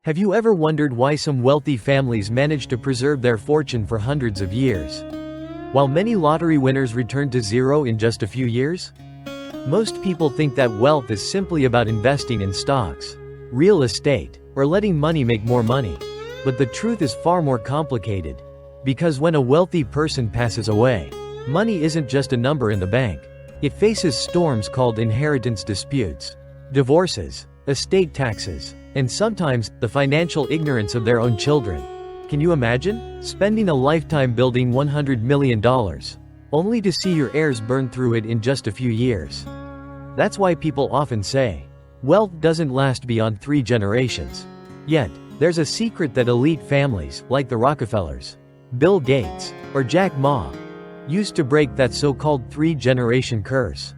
Have you ever wondered why some wealthy families manage to preserve their fortune for hundreds of years, while many lottery winners return to zero in just a few years? Most people think that wealth is simply about investing in stocks, real estate, or letting money make more money. But the truth is far more complicated. Because when a wealthy person passes away, money isn't just a number in the bank. It faces storms called inheritance disputes, divorces, estate taxes, and sometimes, the financial ignorance of their own children. Can you imagine spending a lifetime building $100 million, only to see your heirs burn through it in just a few years? That's why people often say, wealth doesn't last beyond 3 generations. Yet, there's a secret that elite families, like the Rockefellers, Bill Gates, or Jack Ma, used to break that so-called 3-generation curse.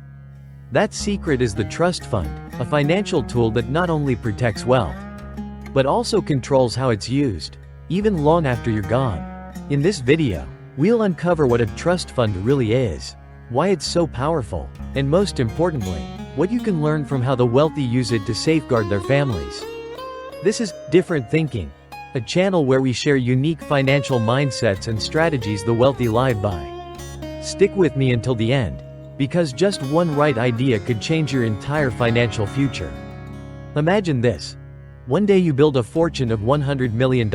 That secret is the trust fund, a financial tool that not only protects wealth, but also controls how it's used, even long after you're gone. In this video, we'll uncover what a trust fund really is, why it's so powerful, and most importantly, what you can learn from how the wealthy use it to safeguard their families. This is Different Thinking, a channel where we share unique financial mindsets and strategies the wealthy live by. Stick with me until the end, because just one right idea could change your entire financial future. Imagine this. One day you build a fortune of $100 million.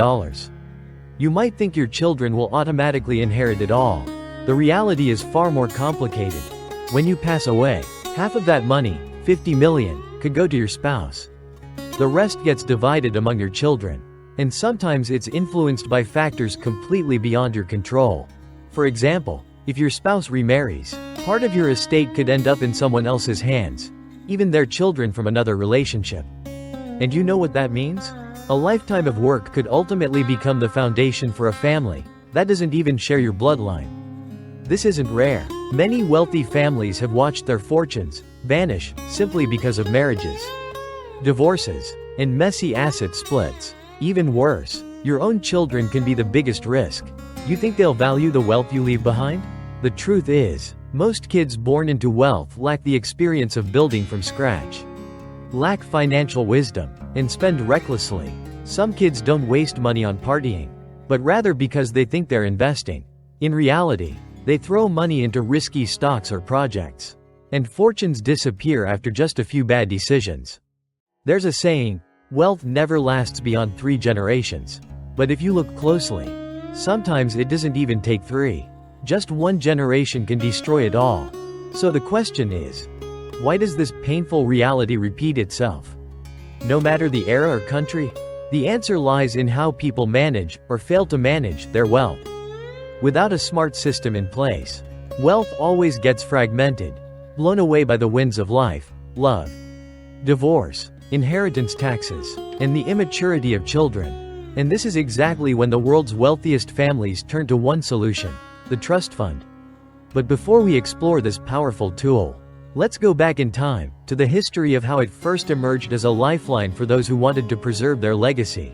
You might think your children will automatically inherit it all. The reality is far more complicated. When you pass away, half of that money, $50 million, could go to your spouse. The rest gets divided among your children. And sometimes it's influenced by factors completely beyond your control. For example, if your spouse remarries, part of your estate could end up in someone else's hands, even their children from another relationship. And you know what that means? A lifetime of work could ultimately become the foundation for a family that doesn't even share your bloodline. This isn't rare. Many wealthy families have watched their fortunes vanish simply because of marriages, divorces, and messy asset splits. Even worse, your own children can be the biggest risk. You think they'll value the wealth you leave behind? The truth is, most kids born into wealth lack the experience of building from scratch, lack financial wisdom, and spend recklessly. Some kids don't waste money on partying, but rather because they think they're investing. In reality, they throw money into risky stocks or projects, and fortunes disappear after just a few bad decisions. There's a saying, wealth never lasts beyond 3 generations. But if you look closely, sometimes it doesn't even take 3. Just 1 generation can destroy it all. So the question is, why does this painful reality repeat itself? No matter the era or country, the answer lies in how people manage, or fail to manage, their wealth. Without a smart system in place, wealth always gets fragmented, blown away by the winds of life, love, divorce, inheritance taxes, and the immaturity of children. And this is exactly when the world's wealthiest families turn to one solution: the trust fund. But before we explore this powerful tool, let's go back in time, to the history of how it first emerged as a lifeline for those who wanted to preserve their legacy.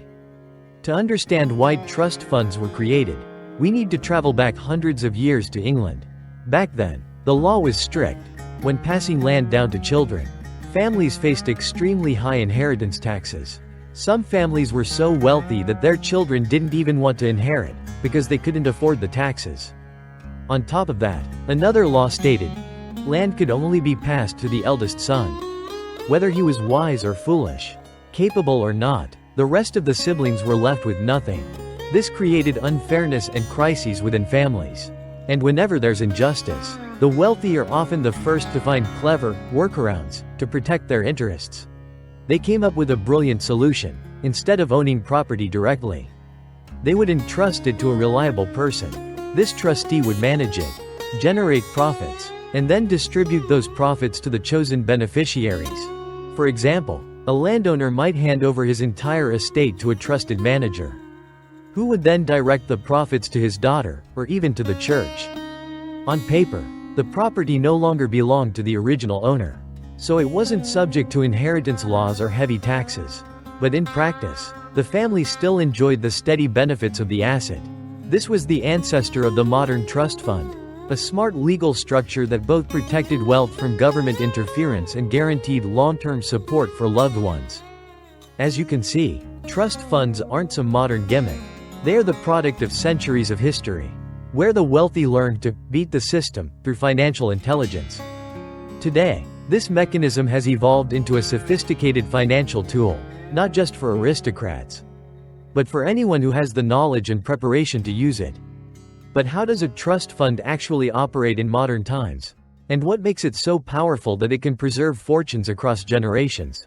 To understand why trust funds were created, we need to travel back hundreds of years to England. Back then, the law was strict. When passing land down to children, families faced extremely high inheritance taxes. Some families were so wealthy that their children didn't even want to inherit, because they couldn't afford the taxes. On top of that, another law stated, land could only be passed to the eldest son. Whether he was wise or foolish, capable or not, the rest of the siblings were left with nothing. This created unfairness and crises within families. And whenever there's injustice, the wealthy are often the first to find clever workarounds to protect their interests. They came up with a brilliant solution. Instead of owning property directly, they would entrust it to a reliable person. This trustee would manage it, generate profits, and then distribute those profits to the chosen beneficiaries. For example, a landowner might hand over his entire estate to a trusted manager, who would then direct the profits to his daughter, or even to the church. On paper, the property no longer belonged to the original owner, so it wasn't subject to inheritance laws or heavy taxes. But in practice, the family still enjoyed the steady benefits of the asset. This was the ancestor of the modern trust fund, a smart legal structure that both protected wealth from government interference and guaranteed long-term support for loved ones. As you can see, Trust funds aren't some modern gimmick. They are the product of centuries of history, where the wealthy learned to beat the system through financial intelligence. Today, this mechanism has evolved into a sophisticated financial tool, not just for aristocrats, but for anyone who has the knowledge and preparation to use it. But how does a trust fund actually operate in modern times? And what makes it so powerful that it can preserve fortunes across generations?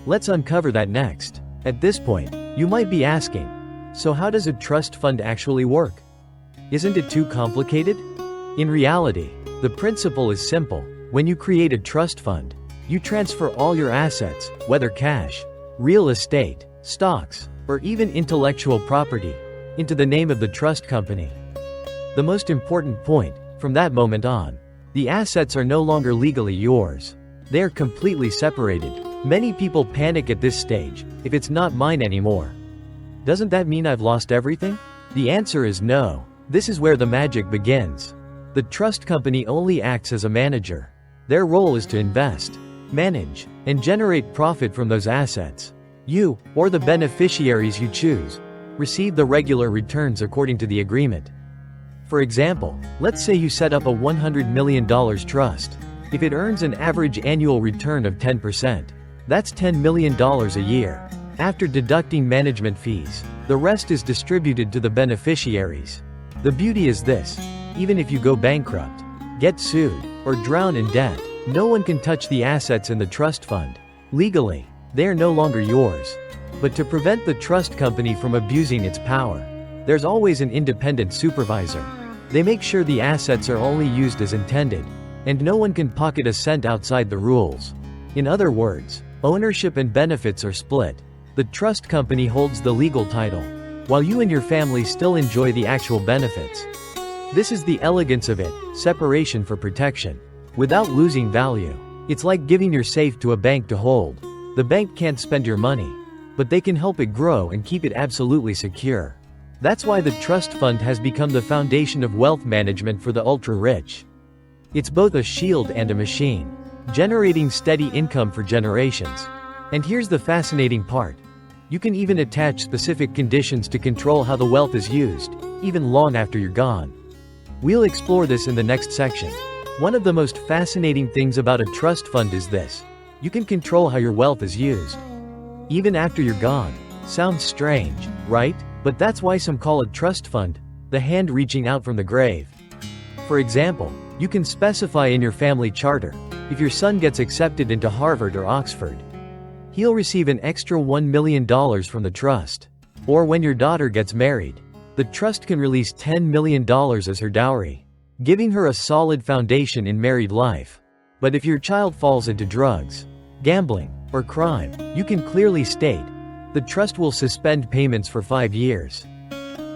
Let's uncover that next. At this point, you might be asking, so how does a trust fund actually work? Isn't it too complicated? In reality, the principle is simple. When you create a trust fund, you transfer all your assets, whether cash, real estate, stocks, or even intellectual property, into the name of the trust company. The most important point, from that moment on, the assets are no longer legally yours. They are completely separated. Many people panic at this stage. If it's not mine anymore, doesn't that mean I've lost everything? The answer is no. This is where the magic begins. The trust company only acts as a manager. Their role is to invest, manage, and generate profit from those assets. You, or the beneficiaries you choose, receive the regular returns according to the agreement. For example, let's say you set up a $100 million trust. If it earns an average annual return of 10%, that's $10 million a year. After deducting management fees, the rest is distributed to the beneficiaries. The beauty is this: even if you go bankrupt, get sued, or drown in debt, no one can touch the assets in the trust fund. Legally, they are no longer yours. But to prevent the trust company from abusing its power, there's always an independent supervisor. They make sure the assets are only used as intended, and no one can pocket a cent outside the rules. In other words, ownership and benefits are split. The trust company holds the legal title, while you and your family still enjoy the actual benefits. This is the elegance of it: separation for protection, without losing value. It's like giving your safe to a bank to hold. The bank can't spend your money, but they can help it grow and keep it absolutely secure. That's why the trust fund has become the foundation of wealth management for the ultra-rich. It's both a shield and a machine, generating steady income for generations. And here's the fascinating part: you can even attach specific conditions to control how the wealth is used, even long after you're gone. We'll explore this in the next section. One of the most fascinating things about a trust fund is this: you can control how your wealth is used, even after you're gone. Sounds strange, right? But that's why some call a trust fund the hand reaching out from the grave. For example, you can specify in your family charter, if your son gets accepted into Harvard or Oxford, he'll receive an extra $1 million from the trust. Or when your daughter gets married, the trust can release $10 million as her dowry, giving her a solid foundation in married life. But if your child falls into drugs, gambling, or crime, you can clearly state, the trust will suspend payments for 5 years.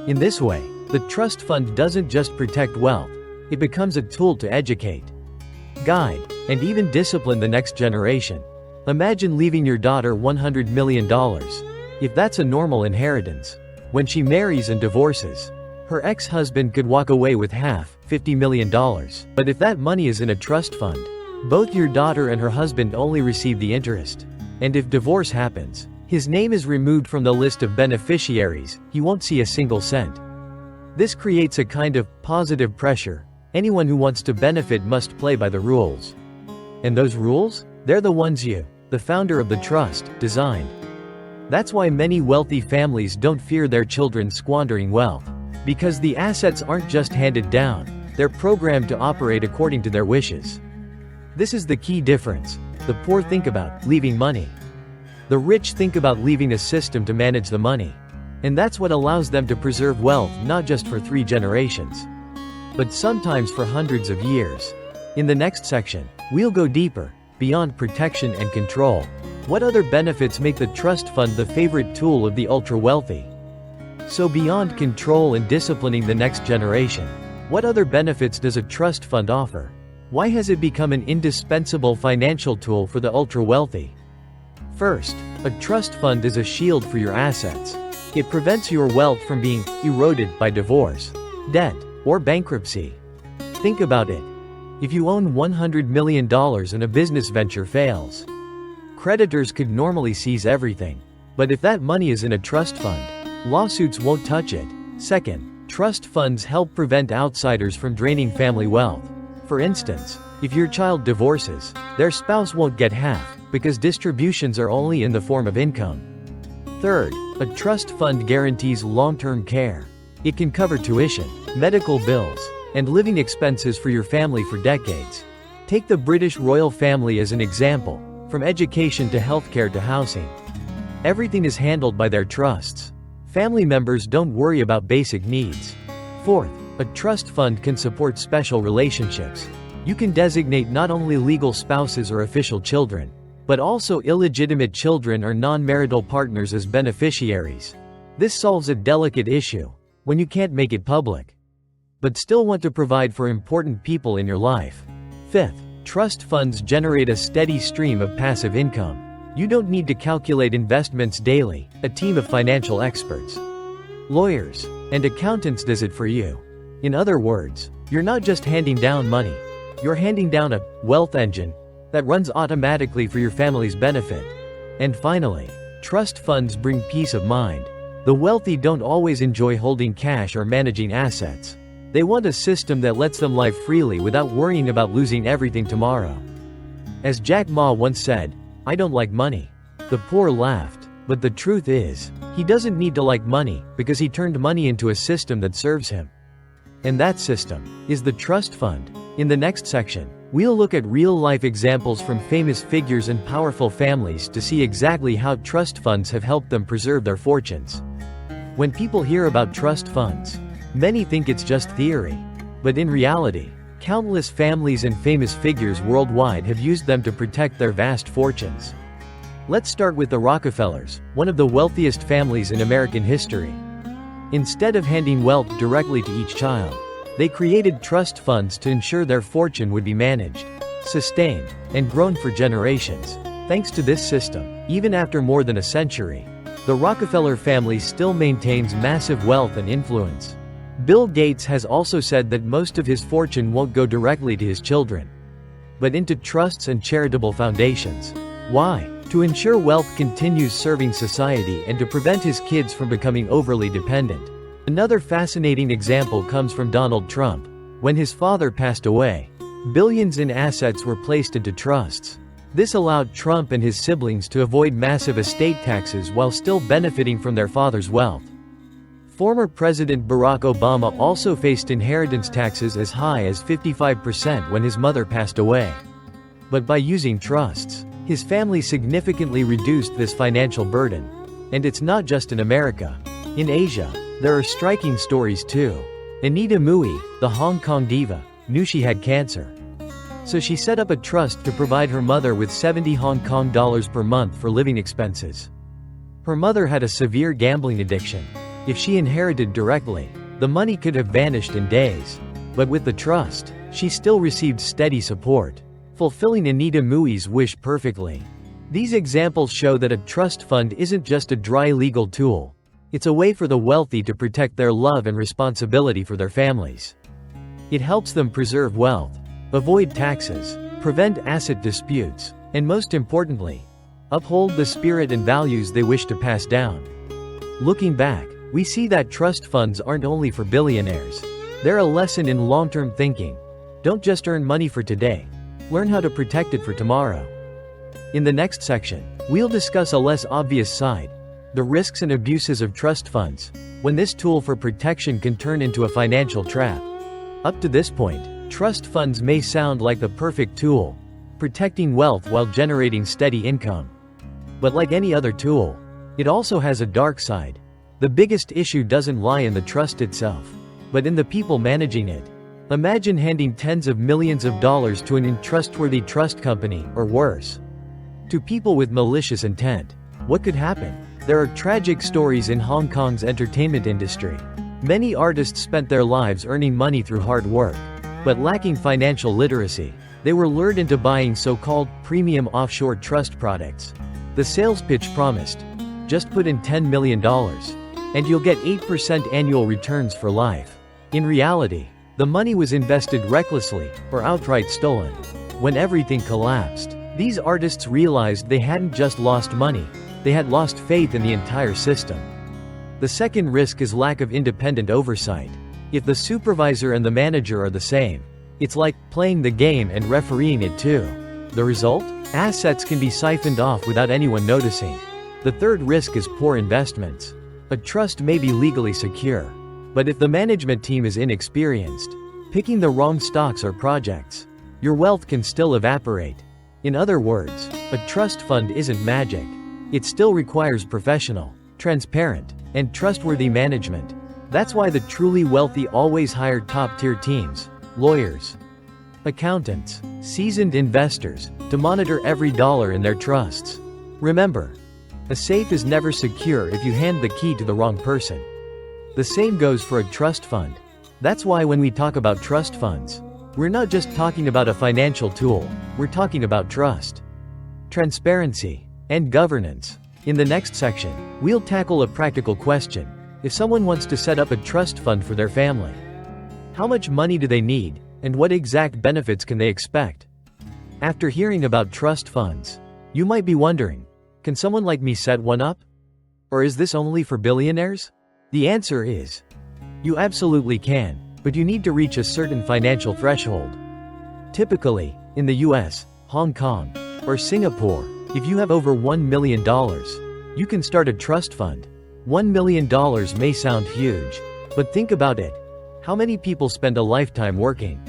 In this way, the trust fund doesn't just protect wealth, it becomes a tool to educate, guide, and even discipline the next generation. Imagine leaving your daughter $100 million. If that's a normal inheritance, when she marries and divorces, her ex-husband could walk away with half, $50 million. But if that money is in a trust fund, both your daughter and her husband only receive the interest. And if divorce happens, his name is removed from the list of beneficiaries, he won't see a single cent. This creates a kind of positive pressure. Anyone who wants to benefit must play by the rules. And those rules? They're the ones you, the founder of the trust, designed. That's why many wealthy families don't fear their children squandering wealth. Because the assets aren't just handed down, they're programmed to operate according to their wishes. This is the key difference. The poor think about leaving money. The rich think about leaving a system to manage the money. And that's what allows them to preserve wealth not just for 3 generations, but sometimes for hundreds of years. In the next section, we'll go deeper, beyond protection and control. What other benefits make the trust fund the favorite tool of the ultra-wealthy? So beyond control and disciplining the next generation, what other benefits does a trust fund offer? Why has it become an indispensable financial tool for the ultra-wealthy? First, a trust fund is a shield for your assets. It prevents your wealth from being eroded by divorce, debt, or bankruptcy. Think about it. If you own $100 million and a business venture fails, creditors could normally seize everything. But if that money is in a trust fund, lawsuits won't touch it. Second, trust funds help prevent outsiders from draining family wealth. For instance, if your child divorces, their spouse won't get half, because distributions are only in the form of income. Third, a trust fund guarantees long-term care. It can cover tuition, medical bills, and living expenses for your family for decades. Take the British royal family as an example, from education to healthcare to housing. Everything is handled by their trusts. Family members don't worry about basic needs. Fourth, a trust fund can support special relationships. You can designate not only legal spouses or official children, but also illegitimate children or non-marital partners as beneficiaries. This solves a delicate issue, when you can't make it public, but still want to provide for important people in your life. Fifth, trust funds generate a steady stream of passive income. You don't need to calculate investments daily. A team of financial experts, lawyers, and accountants does it for you. In other words, you're not just handing down money, you're handing down a wealth engine that runs automatically for your family's benefit. And finally, trust funds bring peace of mind. The wealthy don't always enjoy holding cash or managing assets. They want a system that lets them live freely without worrying about losing everything tomorrow. As Jack Ma once said, "I don't like money." The poor laughed, but the truth is, he doesn't need to like money, because he turned money into a system that serves him. And that system is the trust fund. In the next section, we'll look at real-life examples from famous figures and powerful families to see exactly how trust funds have helped them preserve their fortunes. When people hear about trust funds, many think it's just theory. But in reality, countless families and famous figures worldwide have used them to protect their vast fortunes. Let's start with the Rockefellers, one of the wealthiest families in American history. Instead of handing wealth directly to each child, they created trust funds to ensure their fortune would be managed, sustained, and grown for generations. Thanks to this system, even after more than a century, the Rockefeller family still maintains massive wealth and influence. Bill Gates has also said that most of his fortune won't go directly to his children, but into trusts and charitable foundations. Why? To ensure wealth continues serving society and to prevent his kids from becoming overly dependent. Another fascinating example comes from Donald Trump. When his father passed away, billions in assets were placed into trusts. This allowed Trump and his siblings to avoid massive estate taxes while still benefiting from their father's wealth. Former President Barack Obama also faced inheritance taxes as high as 55% when his mother passed away. But by using trusts, his family significantly reduced this financial burden. And it's not just in America. In Asia, there are striking stories too. Anita Mui, the Hong Kong diva, knew she had cancer. So she set up a trust to provide her mother with 70 Hong Kong dollars per month for living expenses. Her mother had a severe gambling addiction. If she inherited directly, the money could have vanished in days. But with the trust, she still received steady support, fulfilling Anita Mui's wish perfectly. These examples show that a trust fund isn't just a dry legal tool. It's a way for the wealthy to protect their love and responsibility for their families. It helps them preserve wealth, avoid taxes, prevent asset disputes, and most importantly, uphold the spirit and values they wish to pass down. Looking back, we see that trust funds aren't only for billionaires. They're a lesson in long-term thinking. Don't just earn money for today. Learn how to protect it for tomorrow. In the next section, we'll discuss a less obvious side, the risks and abuses of trust funds, when this tool for protection can turn into a financial trap. Up to this point, trust funds may sound like the perfect tool, protecting wealth while generating steady income. But like any other tool, it also has a dark side. The biggest issue doesn't lie in the trust itself, but in the people managing it. Imagine handing tens of millions of dollars to an untrustworthy trust company, or worse, to people with malicious intent. What could happen? There are tragic stories in Hong Kong's entertainment industry. Many artists spent their lives earning money through hard work, but lacking financial literacy. They were lured into buying so-called premium offshore trust products. The sales pitch promised, just put in $10 million, and you'll get 8% annual returns for life. In reality, the money was invested recklessly, or outright stolen. When everything collapsed, these artists realized they hadn't just lost money, They had lost faith in the entire system. The second risk is lack of independent oversight. If the supervisor and the manager are the same, it's like playing the game and refereeing it too. The result? Assets can be siphoned off without anyone noticing. The third risk is poor investments. A trust may be legally secure, but if the management team is inexperienced, picking the wrong stocks or projects, your wealth can still evaporate. In other words, a trust fund isn't magic. It still requires professional, transparent, and trustworthy management. That's why the truly wealthy always hire top-tier teams, lawyers, accountants, seasoned investors, to monitor every dollar in their trusts. Remember, a safe is never secure if you hand the key to the wrong person. The same goes for a trust fund. That's why when we talk about trust funds, we're not just talking about a financial tool, we're talking about trust, transparency, and governance. In the next section, we'll tackle a practical question. If someone wants to set up a trust fund for their family, how much money do they need, and what exact benefits can they expect? After hearing about trust funds, you might be wondering, can someone like me set one up? Or is this only for billionaires? The answer is, you absolutely can, but you need to reach a certain financial threshold. Typically, in the US, Hong Kong, or Singapore, if you have over $1 million, you can start a trust fund. $1 million may sound huge, but think about it. How many people spend a lifetime working,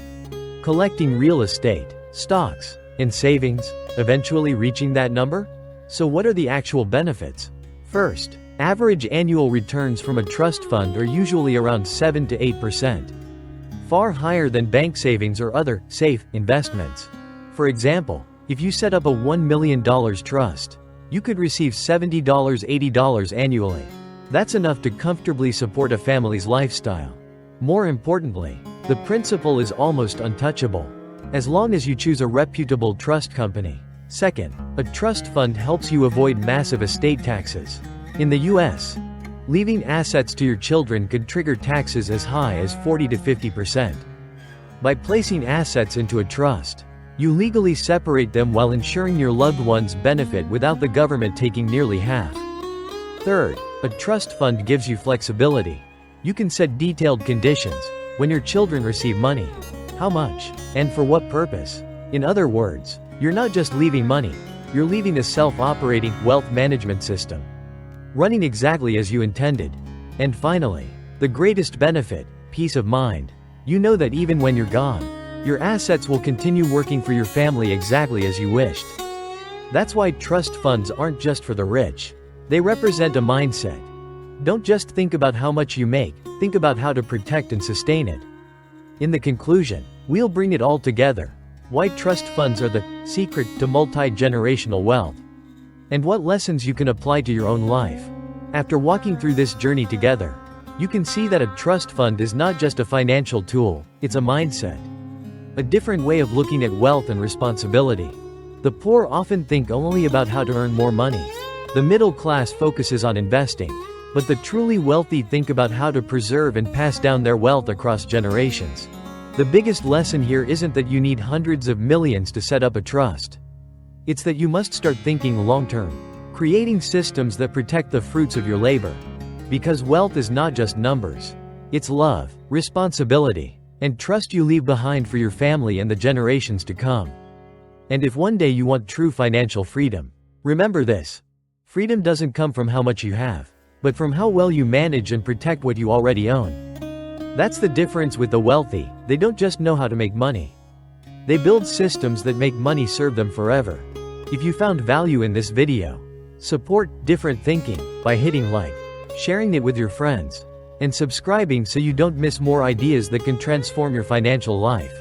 collecting real estate, stocks, and savings, eventually reaching that number? So what are the actual benefits? First, average annual returns from a trust fund are usually around 7 to 8%, far higher than bank savings or other safe investments. For example, if you set up a $1 million trust, you could receive $70, $80 annually. That's enough to comfortably support a family's lifestyle. More importantly, the principal is almost untouchable, as long as you choose a reputable trust company. Second, a trust fund helps you avoid massive estate taxes. In the US, leaving assets to your children could trigger taxes as high as 40 to 50%. By placing assets into a trust, you legally separate them while ensuring your loved ones benefit without the government taking nearly half. Third, a trust fund gives you flexibility. You can set detailed conditions when your children receive money, how much, and for what purpose. In other words, you're not just leaving money, you're leaving a self-operating wealth management system, running exactly as you intended. And finally, the greatest benefit, peace of mind. You know that even when you're gone, your assets will continue working for your family exactly as you wished. That's why trust funds aren't just for the rich. They represent a mindset. Don't just think about how much you make, think about how to protect and sustain it. In the conclusion, we'll bring it all together. Why trust funds are the secret to multi-generational wealth, and what lessons you can apply to your own life. After walking through this journey together, you can see that a trust fund is not just a financial tool, it's a mindset. A different way of looking at wealth and responsibility. The poor often think only about how to earn more money. The middle class focuses on investing, but the truly wealthy think about how to preserve and pass down their wealth across generations. The biggest lesson here isn't that you need hundreds of millions to set up a trust. It's that you must start thinking long-term, creating systems that protect the fruits of your labor. Because wealth is not just numbers. It's love, responsibility, and trust you leave behind for your family and the generations to come. And if one day you want true financial freedom, remember this. Freedom doesn't come from how much you have, but from how well you manage and protect what you already own. That's the difference with the wealthy. They don't just know how to make money. They build systems that make money serve them forever. If you found value in this video, support different thinking by hitting like, sharing it with your friends, and subscribing so you don't miss more ideas that can transform your financial life.